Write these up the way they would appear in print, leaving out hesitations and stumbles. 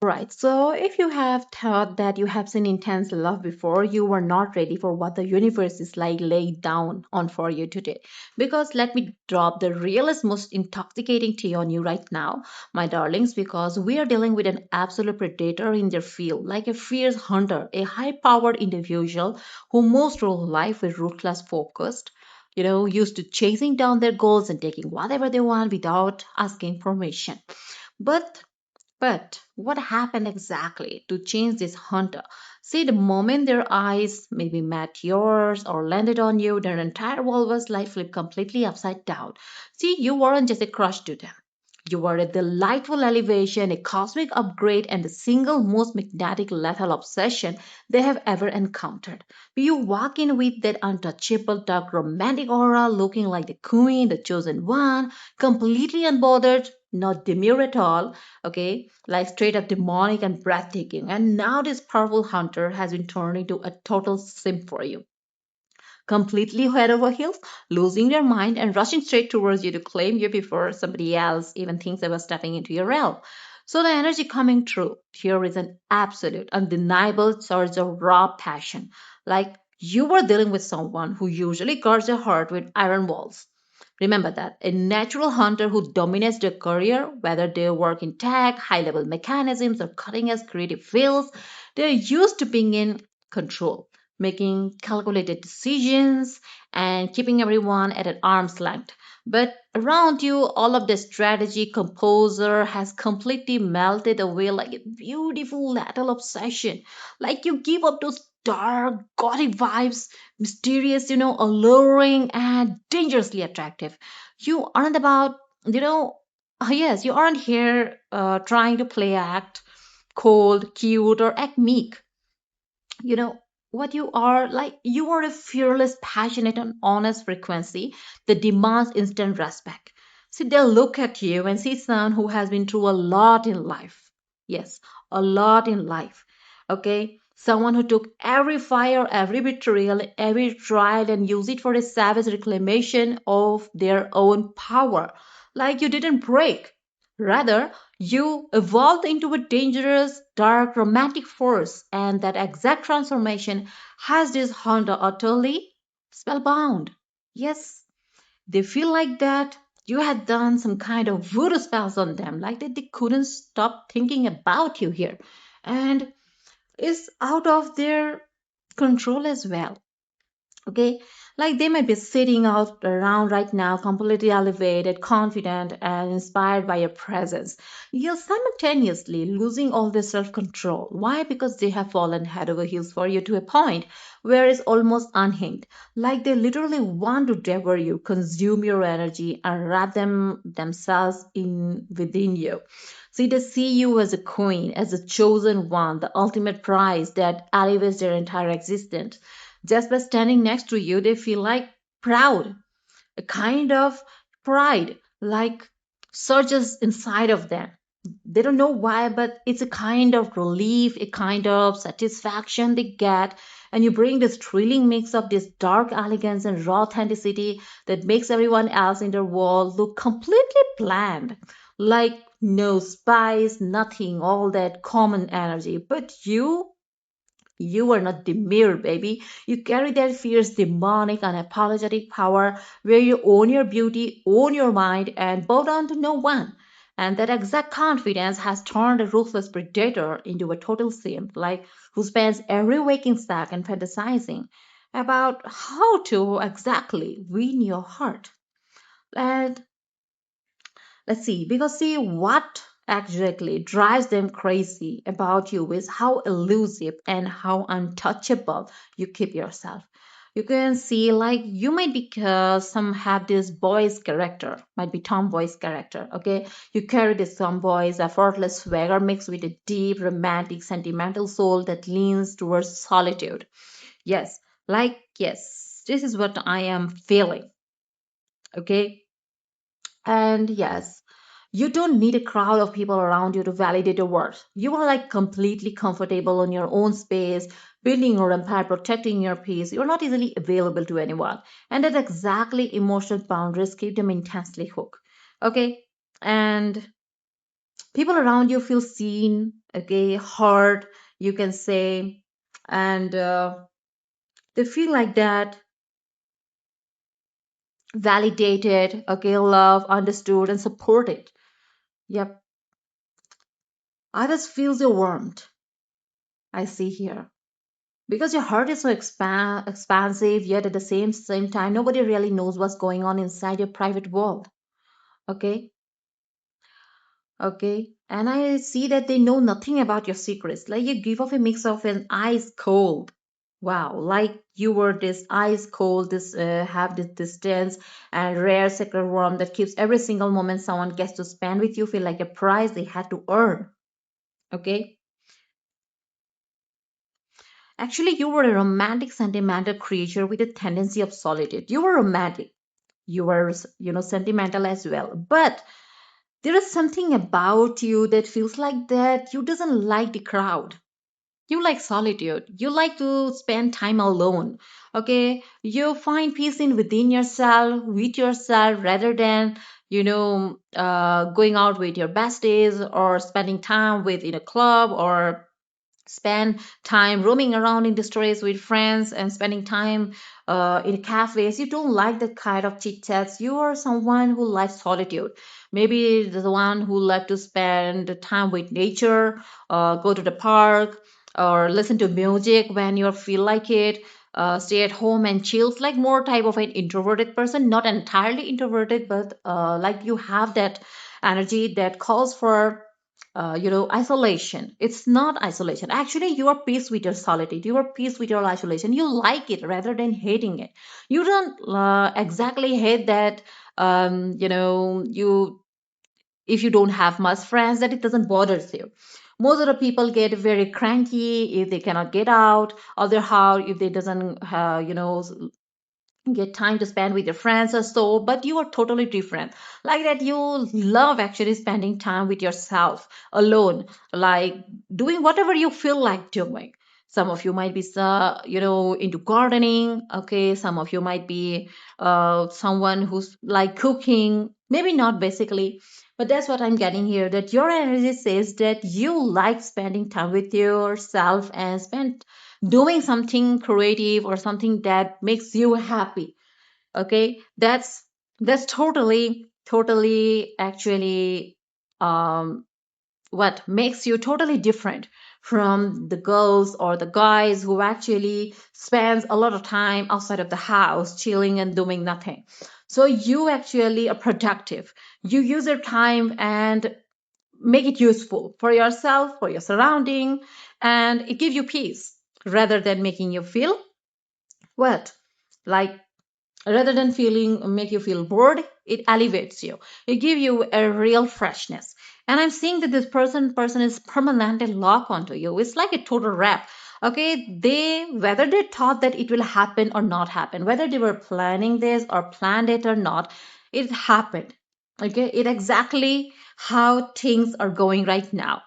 Right. So if you have thought that you have seen intense love before, you were not ready for what the universe is like laid down on for you today. Because let me drop the realest, most intoxicating tea on you right now, my darlings, because we are dealing with an absolute predator in their field, like a fierce hunter, a high-powered individual who moves through life with ruthless focused. Used to chasing down their goals and taking whatever they want without asking permission. But but what happened exactly to change this hunter? See, the moment their eyes maybe met yours or landed on you, their entire world was like flipped completely upside down. See, you weren't just a crush to them. You were a delightful elevation, a cosmic upgrade, and the single most magnetic lethal obsession they have ever encountered. You walk in with that untouchable, dark, romantic aura, looking like the queen, the chosen one, completely unbothered, not demure at all, okay, like straight up demonic and breathtaking. And now this powerful hunter has been turned into a total simp for you, completely head over heels, losing their mind and rushing straight towards you to claim you before somebody else even thinks about stepping into your realm. So the energy coming through here is an absolute, undeniable surge of raw passion. Like you were dealing with someone who usually guards their heart with iron walls. Remember that a natural hunter who dominates their career, whether they work in tech, high level mechanisms, or cutting edge creative fields, they're used to being in control, making calculated decisions, and keeping everyone at an arm's length. But around you, all of the strategy composer has completely melted away like a beautiful little obsession. Like you give up those dark, gothic vibes, mysterious, alluring and dangerously attractive. You aren't about, yes, you aren't here trying to play act cold, cute, or act meek. you know what you are like, you are a fearless, passionate, and honest frequency that demands instant respect. See, they'll look at you and see someone who has been through a lot in life. Yes, a lot in life. Okay, someone who took every fire, every betrayal, every trial and used it for a savage reclamation of their own power. Like you didn't break, rather you evolved into a dangerous, dark, romantic force, and that exact transformation has this Honda utterly spellbound. Yes, they feel like that you had done some kind of voodoo spells on them, like that they couldn't stop thinking about you here. And it's out of their control as well. Okay, like they might be sitting out around right now completely elevated, confident, and inspired by your presence. You're simultaneously losing all their self-control. Why? Because they have fallen head over heels for you to a point where it's almost unhinged, like they literally want to devour you, consume your energy, and wrap themselves in within you. See, they see you as a queen, as a chosen one, the ultimate prize that elevates their entire existence. Just by standing next to you, they feel like proud, a kind of pride, like surges inside of them. They don't know why, but it's a kind of relief, a kind of satisfaction they get. And you bring this thrilling mix of this dark elegance and raw authenticity that makes everyone else in their world look completely bland. Like no spice, nothing, all that common energy. But you are not demure, baby. You carry that fierce, demonic, unapologetic power where you own your beauty, own your mind, and bow down to no one. And that exact confidence has turned a ruthless predator into a total simp, like who spends every waking second fantasizing about how to exactly win your heart. And let's see, because see what exactly drives them crazy about you is how elusive and how untouchable you keep yourself. You can see, like, you might be some have this boy's character, might be tomboy's character. Okay, you carry this tomboy's effortless swagger mixed with a deep, romantic, sentimental soul that leans towards solitude. Yes, like yes, this is what I am feeling. Okay, and yes, you don't need a crowd of people around you to validate your worth. You are like completely comfortable in your own space, building your empire, protecting your peace. You're not easily available to anyone. And that exactly emotional boundaries keep them intensely hooked. Okay? And People around you feel seen, okay, heard, you can say, and they feel like that validated, okay, loved, understood, and supported. Yep, others feels your warmth. I see here because your heart is so expansive, yet at the same time, nobody really knows what's going on inside your private world. Okay, okay, and I see that they know nothing about your secrets. Like you give off a mix of an ice cold. Wow, like you were this ice cold, this have this distance and rare sacred warmth that keeps every single moment someone gets to spend with you feel like a prize they had to earn. Okay, actually, you were a romantic, sentimental creature with a tendency of solitude. You were romantic. You were, sentimental as well. But there is something about you that feels like that you doesn't like the crowd. You like solitude. You like to spend time alone. Okay, you find peace in within yourself, with yourself, rather than going out with your besties or spending time with in a club or spend time roaming around in the streets with friends and spending time in cafes. You don't like that kind of chit chats. You are someone who likes solitude. Maybe the one who like to spend time with nature, go to the park, or listen to music when you feel like it. Stay at home and chill. Like more type of an introverted person, not entirely introverted, but like you have that energy that calls for isolation. It's not isolation. Actually, you are peace with your solitude. You are peace with your isolation. You like it rather than hating it. You don't exactly hate that. You if you don't have much friends, that it doesn't bother you. Most of the people get very cranky if they cannot get out of their house, if they doesn't get time to spend with your friends or so, but you are totally different. Like that, you love actually spending time with yourself alone, like doing whatever you feel like doing. Some of you might be into gardening. Okay, some of you might be someone who's like cooking, maybe not basically, but that's what I'm getting here, that your energy says that you like spending time with yourself and spend doing something creative or something that makes you happy. Okay, that's totally actually what makes you totally different from the girls or the guys who actually spends a lot of time outside of the house chilling and doing nothing. So you actually are productive. You use your time and make it useful for yourself, for your surrounding, and it gives you peace rather than making you feel what, like, rather than feeling make you feel bored, it elevates you. It gives you a real freshness. And I'm seeing that this person is permanently locked onto you. It's like a total wrap. Okay, they, whether they thought that it will happen or not happen, whether they were planning this or planned it or not, it happened. Okay, it exactly how things are going right now.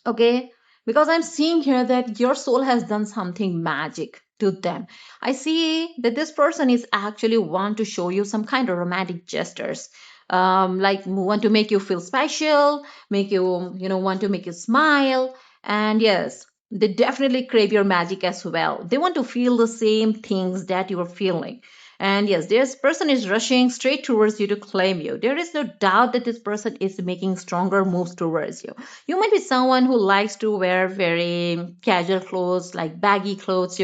Okay, because I'm seeing here that your soul has done something magic to them. I see that this person is actually want to show you some kind of romantic gestures, like want to make you feel special, make you want to make you smile. And yes, they definitely crave your magic as well. They want to feel the same things that you are feeling. And yes, this person is rushing straight towards you to claim you. There is no doubt that this person is making stronger moves towards you. You might be someone who likes to wear very casual clothes, like baggy clothes,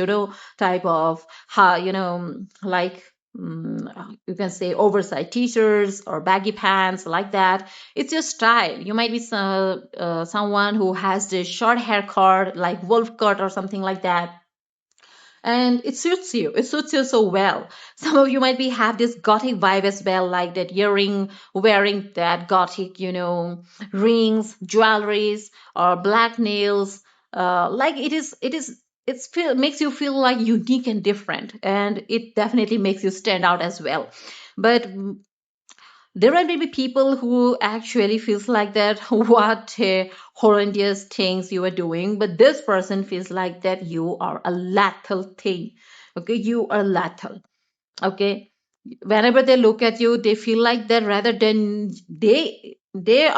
type of, like you can say oversized t-shirts or baggy pants like that. It's your style. You might be someone who has this short haircut, like wolf cut or something like that, and it suits you so well. Some of you might be have this gothic vibe as well, like that earring, wearing that gothic rings, jewelries, or black nails. Like it makes you feel like unique and different, and it definitely makes you stand out as well. But there might be people who actually feels like that what horrendous things you are doing, but this person feels like that you are a lethal thing. Okay, you are lethal. Okay, whenever they look at you, they feel like that rather than they they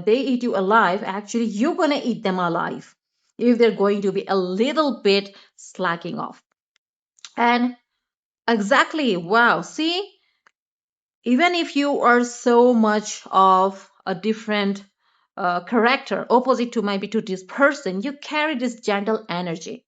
eat you alive, actually you're gonna eat them alive if they're going to be a little bit slacking off. And exactly, wow, see, even if you are so much of a different character opposite to maybe to this person, you carry this gentle energy.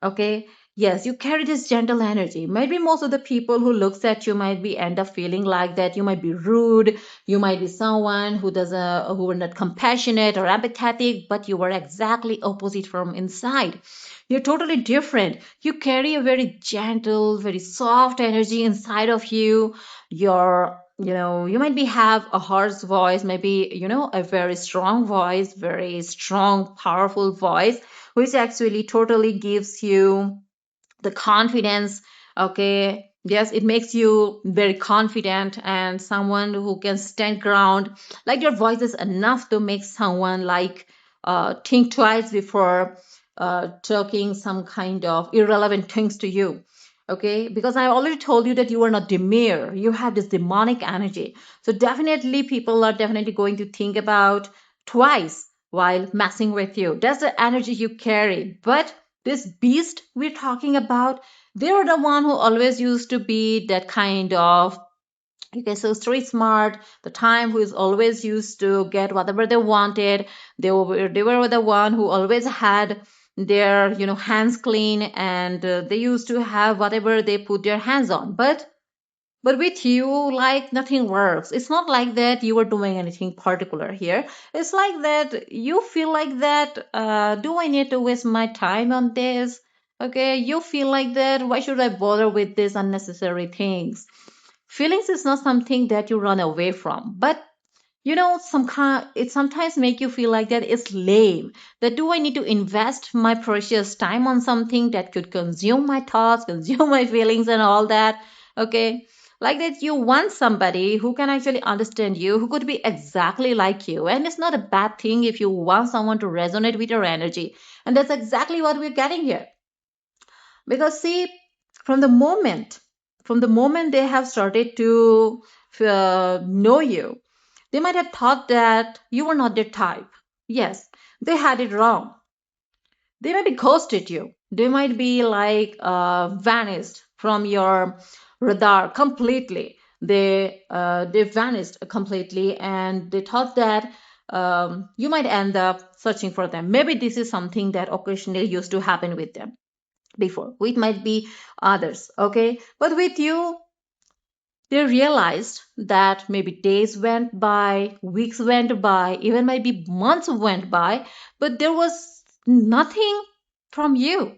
Okay, yes, you carry this gentle energy. Maybe most of the people who looks at you might be end up feeling like that you might be rude, you might be someone who does who are not compassionate or empathetic, but you are exactly opposite from inside. You're totally different. You carry a very gentle, very soft energy inside of you. You might be have a harsh voice, maybe a very strong voice, very strong powerful voice, which actually totally gives you the confidence. Okay, yes, it makes you very confident and someone who can stand ground. Like your voice is enough to make someone like think twice before talking some kind of irrelevant things to you. Okay, because I already told you that you are not demure, you have this demonic energy. So definitely people are definitely going to think about twice while messing with you. That's the energy you carry. But this beast we're talking about, they're the one who always used to be that kind of, okay, so street smart, the time who is always used to get whatever they wanted. They were the one who always had their hands clean, and they used to have whatever they put their hands on. But with you, like nothing works. It's not like that you are doing anything particular here. It's like that you feel like that, do I need to waste my time on this? Okay, you feel like that. Why should I bother with these unnecessary things? Feelings is not something that you run away from, but some kind it sometimes make you feel like that it's lame. That do I need to invest my precious time on something that could consume my thoughts, consume my feelings and all that? Okay, like that you want somebody who can actually understand you, who could be exactly like you. And it's not a bad thing if you want someone to resonate with your energy, and that's exactly what we're getting here. Because see, from the moment from the moment they have started to know you, they might have thought that you were not their type. Yes, they had it wrong. They might be ghosted you. They might be like vanished from your radar completely. They vanished completely, and they thought that you might end up searching for them. Maybe this is something that occasionally used to happen with them before. It might be others. Okay, but with you, they realized that maybe days went by, weeks went by, even maybe months went by, but there was nothing from you.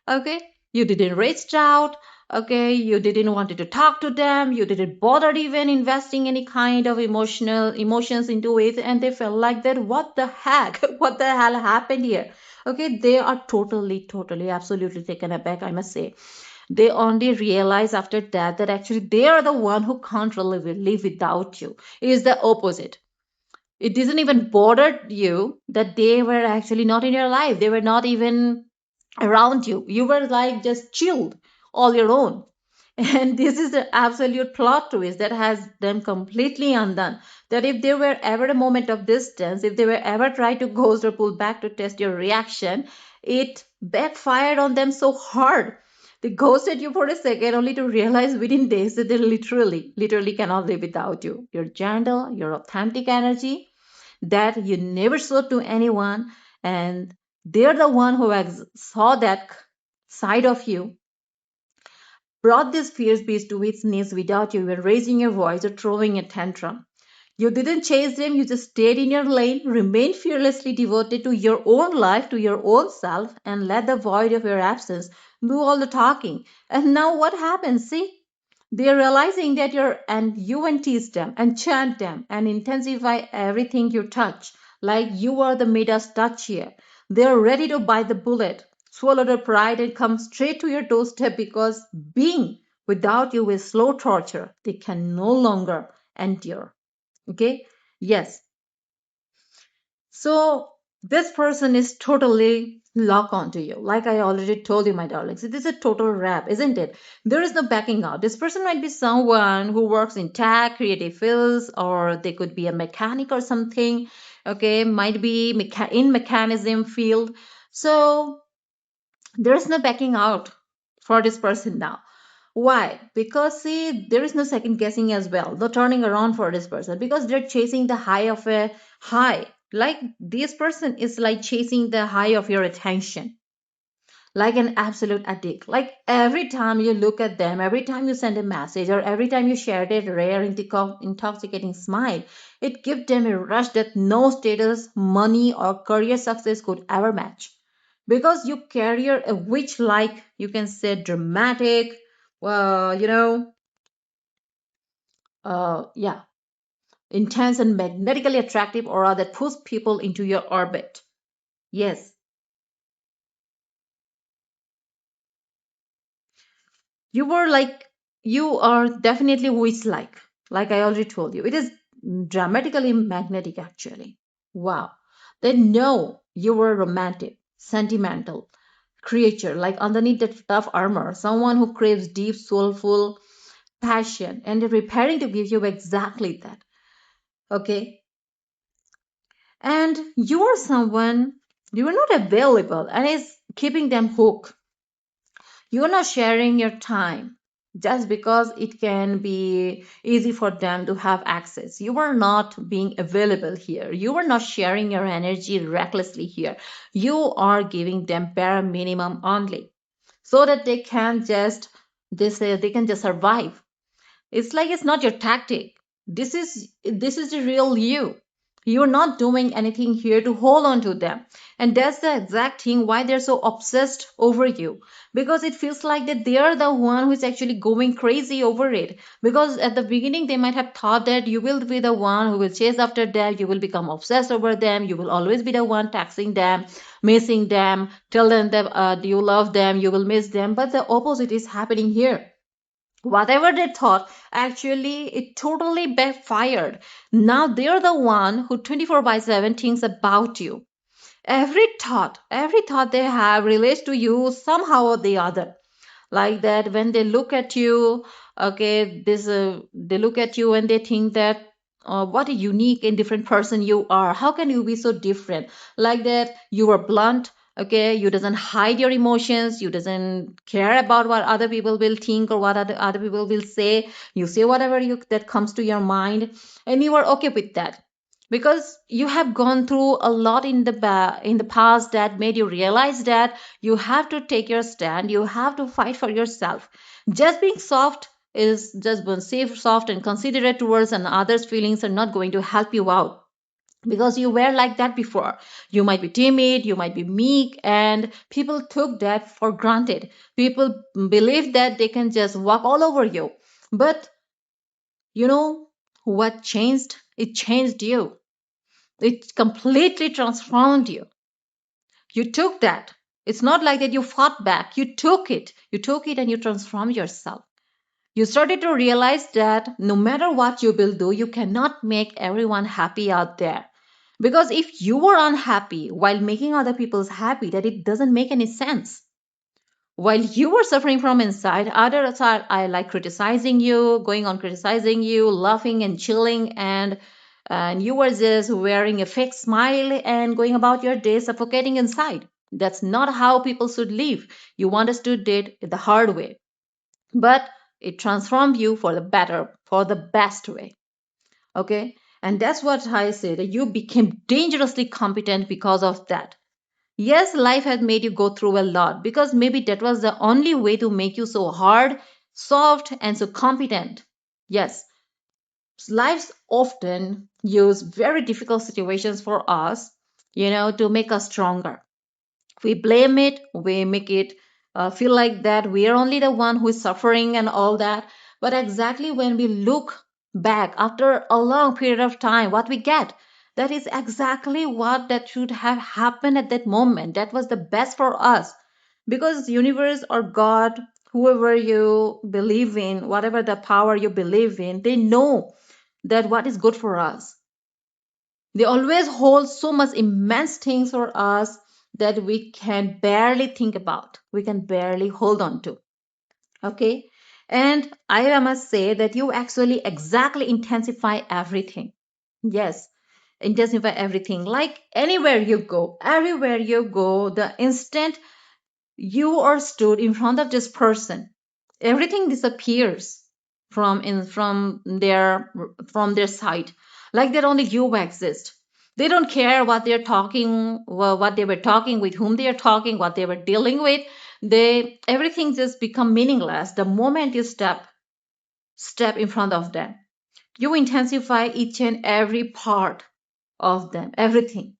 Okay, you didn't reach out. Okay, you didn't wanted to talk to them, you didn't bother even investing any kind of emotions into it, and they felt like that, what the heck, what the hell happened here? Okay, they are totally absolutely taken aback, I must say. They only realize after that that actually they are the one who can't really live without you. It is the opposite. It didn't even bother you that they were actually not in your life. They were not even around you. You were like just chilled all your own. And this is the absolute plot twist that has them completely undone. That if there were ever a moment of distance, if they were ever try to ghost or pull back to test your reaction, it backfired on them so hard. They ghosted you for a second only to realize within days that they literally cannot live without you. Your gentle, your authentic energy that you never showed to anyone, and they're the one who saw that side of you, brought this fierce beast to its knees without you even raising your voice or throwing a tantrum. You didn't chase them, you just stayed in your lane, remained fearlessly devoted to your own life, to your own self, and let the void of your absence do all the talking. And now what happens? See? They're realizing that you and tease them and chant them and intensify everything you touch, like you are the Midas touch here. They're ready to bite the bullet, swallow their pride, and come straight to your doorstep because being without you is slow torture they can no longer endure. Okay? Yes. So this person is totally lock onto you. Like I already told you, my darlings, it is a total wrap, isn't it? There is no backing out. This person might be someone who works in tech, creative fields, or they could be a mechanic or something. Okay, might be in mechanism field. So there is no backing out for this person now. Why? Because see, there is no second guessing as well, no turning around for this person because they're chasing the high of a high. Like this person is like chasing the high of your attention, like an absolute addict. Like every time you look at them, every time you send a message, or every time you share that rare, intoxicating smile, it gives them a rush that no status, money, or career success could ever match. Because you carry a which, like you can say, dramatic, well, yeah, intense and magnetically attractive aura that pulls people into your orbit. Yes, you were like, you are definitely who it's like I already told you. It is dramatically magnetic, actually. Wow. They know you were romantic, sentimental creature, like underneath that tough armor, someone who craves deep, soulful passion, and they're preparing to give you exactly that. Okay. And you are someone you are not available and is keeping them hooked. You're not sharing your time just because it can be easy for them to have access. You are not being available here. You are not sharing your energy recklessly here. You are giving them bare minimum only so that they can just survive. It's like it's not your tactic. This is the real you. You're not doing anything here to hold on to them. And that's the exact thing why they're so obsessed over you. Because it feels like that they're the one who's actually going crazy over it. Because at the beginning they might have thought that you will be the one who will chase after them, you will become obsessed over them, you will always be the one texting them, missing them, tell them that you love them, you will miss them. But the opposite is happening here. Whatever they thought, actually it totally backfired. Now they're the one who 24 by 7 thinks about you. Every thought they have relates to you somehow or the other. Like that, when they look at you, okay, this they look at you and they think that what a unique and different person you are. How can you be so different? Like that, you are blunt. Okay, you doesn't hide your emotions, you doesn't care about what other people will think or what other people will say. You say whatever that comes to your mind, and you are okay with that because you have gone through a lot in the past that made you realize that you have to take your stand, you have to fight for yourself. Just being soft is just being safe, soft and considerate towards and others feelings are not going to help you out because you were like that before. You might be timid, you might be meek, and people took that for granted. People believe that they can just walk all over you. But you know what changed? It changed you. It completely transformed you. You took that. It's not like that you fought back. You took it. You took it and you transformed yourself. You started to realize that no matter what you will do, you cannot make everyone happy out there. Because if you were unhappy while making other people's happy, that it doesn't make any sense. While you were suffering from inside, others are I like criticizing you, going on criticizing you, laughing and chilling, and you were just wearing a fake smile and going about your day suffocating inside. That's not how people should live. You understood it the hard way, but it transformed you for the better, for the best way. Okay, and that's what I say that you became dangerously competent because of that. Yes, life has made you go through a lot because maybe that was the only way to make you so hard, soft, and so competent. Yes, lives often use very difficult situations for us, to make us stronger. We blame it, we make it feel like that we are only the one who is suffering and all that. But exactly when we look back after a long period of time, what we get, that is exactly what that should have happened at that moment. That was the best for us because universe or God, whoever you believe in, whatever the power you believe in, they know that what is good for us. They always hold so much immense things for us that we can barely think about, we can barely hold on to. Okay. And I must say that you actually exactly intensify everything. Yes, intensify everything. Like anywhere you go, everywhere you go, the instant you are stood in front of this person, everything disappears from their side, like that only you exist. They don't care what they're talking, what they were talking, with whom they are talking, what they were dealing with. They Everything just become meaningless the moment you step in front of them. You intensify each and every part of them, everything.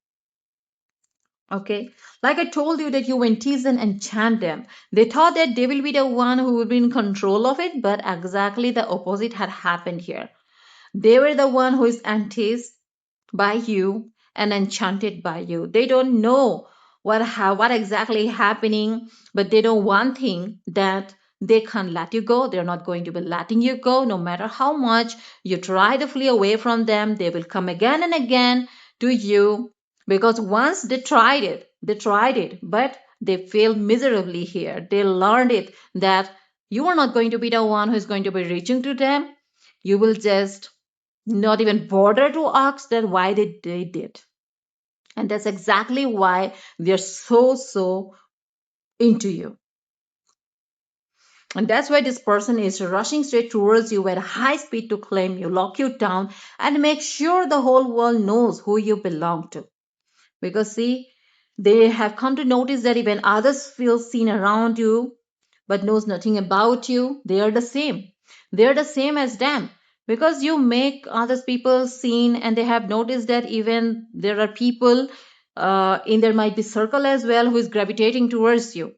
Okay, like I told you that you went tease and enchant them. They thought that they will be the one who would be in control of it, but exactly the opposite had happened here. They were the one who is enticed by you and enchanted by you. They don't know what exactly happening, but they know one thing, that they can't let you go. They're not going to be letting you go. No matter how much you try to flee away from them, they will come again and again to you, because once they tried it, but they failed miserably here. They learned it, that you are not going to be the one who is going to be reaching to them. You will just not even bother to ask that why they did. And that's exactly why they're so into you. And that's why this person is rushing straight towards you at high speed to claim you, lock you down, and make sure the whole world knows who you belong to. Because see, they have come to notice that even others feel seen around you but knows nothing about you, they are the same. They are the same as them, because you make others people seen, and they have noticed that even there are people in there might be circle as well who is gravitating towards you.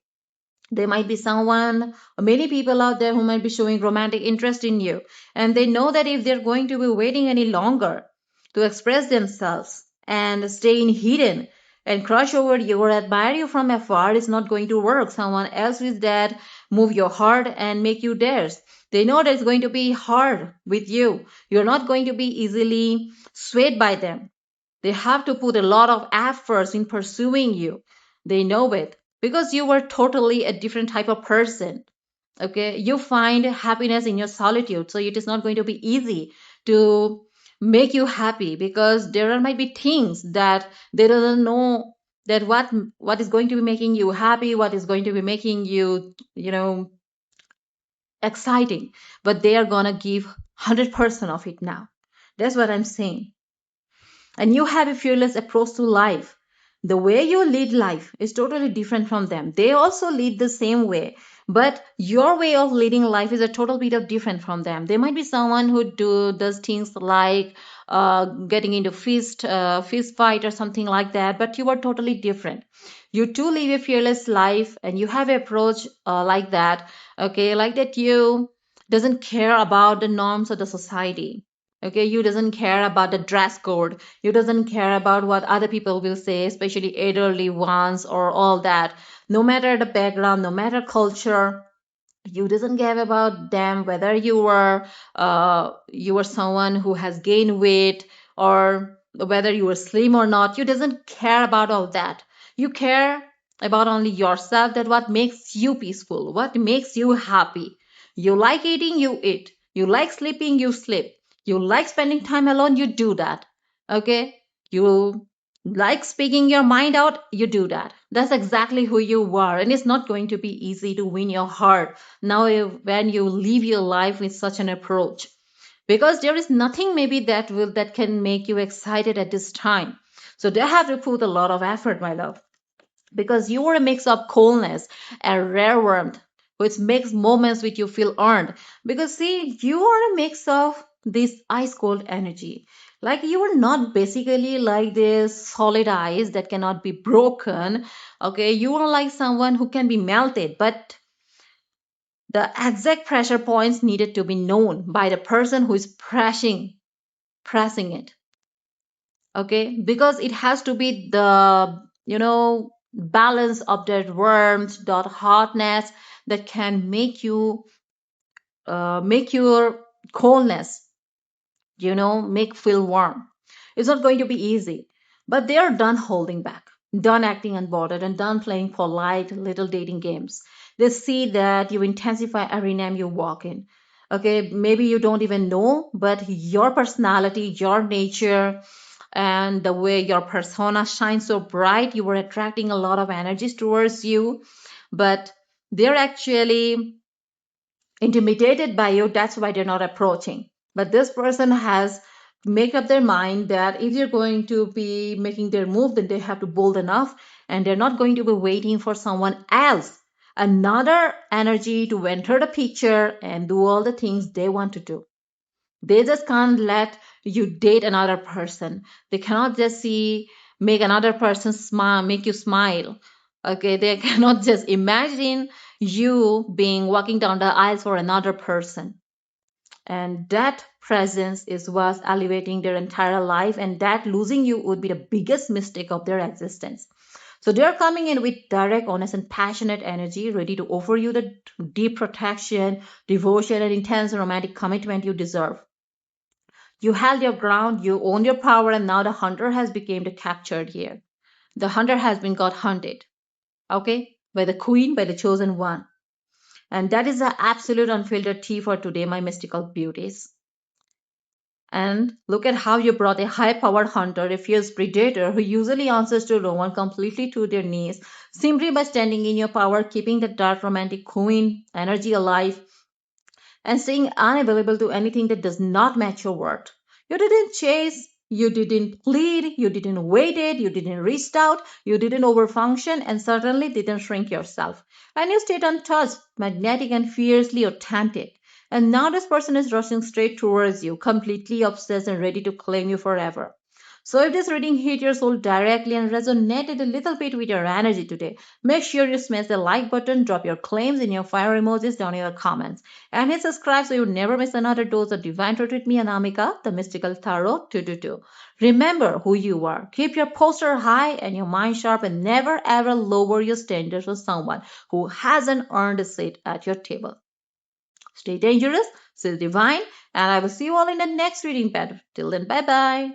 There might be someone, many people out there who might be showing romantic interest in you, and they know that if they're going to be waiting any longer to express themselves and stay in hidden and crush over you or admire you from afar, it's not going to work. Someone else is that move your heart and make you theirs. They know that it's going to be hard with you. You're not going to be easily swayed by them. They have to put a lot of efforts in pursuing you. They know it, because you were totally a different type of person. Okay, you find happiness in your solitude, so it is not going to be easy to make you happy, because there might be things that they don't know, that what is going to be making you happy, what is going to be making you, exciting, but they are gonna give 100% of it now. That's what I'm saying. And you have a fearless approach to life. The way you lead life is totally different from them. They also lead the same way, but your way of leading life is a total bit of different from them. There might be someone who does things like getting into fist fight or something like that, but you are totally different. You too live a fearless life, and you have an approach like that. Okay, like that you doesn't care about the norms of the society. Okay, you doesn't care about the dress code, you doesn't care about what other people will say, especially elderly ones or all that. No matter the background, no matter culture, you doesn't care about them, whether you were someone who has gained weight, or whether you were slim or not. You doesn't care about all that. You care about only yourself, that what makes you peaceful, what makes you happy. You like eating, you eat. You like sleeping, you sleep. You like spending time alone, you do that. Okay, you like speaking your mind out, you do that. That's exactly who you are, and it's not going to be easy to win your heart now when you live your life with such an approach, because there is nothing maybe that can make you excited at this time. So they have to put a lot of effort, my love, because you are a mix of coolness and rare warmth, which makes moments which you feel earned. Because see, you are a mix of this ice cold energy. Like you are not basically like this solid ice that cannot be broken. Okay, you are like someone who can be melted, but the exact pressure points needed to be known by the person who is pressing it. Okay, because it has to be the balance of that warmth, that hotness, that can make your coldness make feel warm. It's not going to be easy. But they are done holding back, done acting unbothered, and done playing polite little dating games. They see that you intensify every time you walk in. Okay, maybe you don't even know, but your personality, your nature, and the way your persona shines so bright, you were attracting a lot of energies towards you. But they're actually intimidated by you, that's why they're not approaching. But this person has make up their mind that if they're going to be making their move, then they have to bold enough, and they're not going to be waiting for someone else, another energy to enter the picture and do all the things they want to do. They just can't let you date another person. They cannot just see make another person smile, make you smile. Okay, they cannot just imagine you being walking down the aisles for another person. And that presence is what's elevating their entire life, and that losing you would be the biggest mistake of their existence. So they're coming in with direct, honest, and passionate energy, ready to offer you the deep protection, devotion, and intense romantic commitment you deserve. You held your ground, you own your power, and now the hunter has become the captured here. The hunter has been got hunted, okay, by the queen, by the chosen one. And that is the absolute unfiltered tea for today, my mystical beauties. And look at how you brought a high powered hunter, a fierce predator who usually answers to no one completely to their knees, simply by standing in your power, keeping the dark romantic queen energy alive, and staying unavailable to anything that does not match your word. You didn't chase, you didn't plead, you didn't wait it, you didn't reach out, you didn't overfunction, and certainly didn't shrink yourself. And you stayed untouched, magnetic, and fiercely authentic. And now this person is rushing straight towards you, completely obsessed and ready to claim you forever. So if this reading hit your soul directly and resonated a little bit with your energy today, make sure you smash the like button, drop your claims in your fire emojis down in the comments, and hit subscribe so you never miss another dose of divine truth with me, Anamika, the mystical tarot 222. Remember who you are. Keep your posture high and your mind sharp, and never ever lower your standards for someone who hasn't earned a seat at your table. Stay dangerous, stay divine, and I will see you all in the next reading pattern. Till then, bye bye.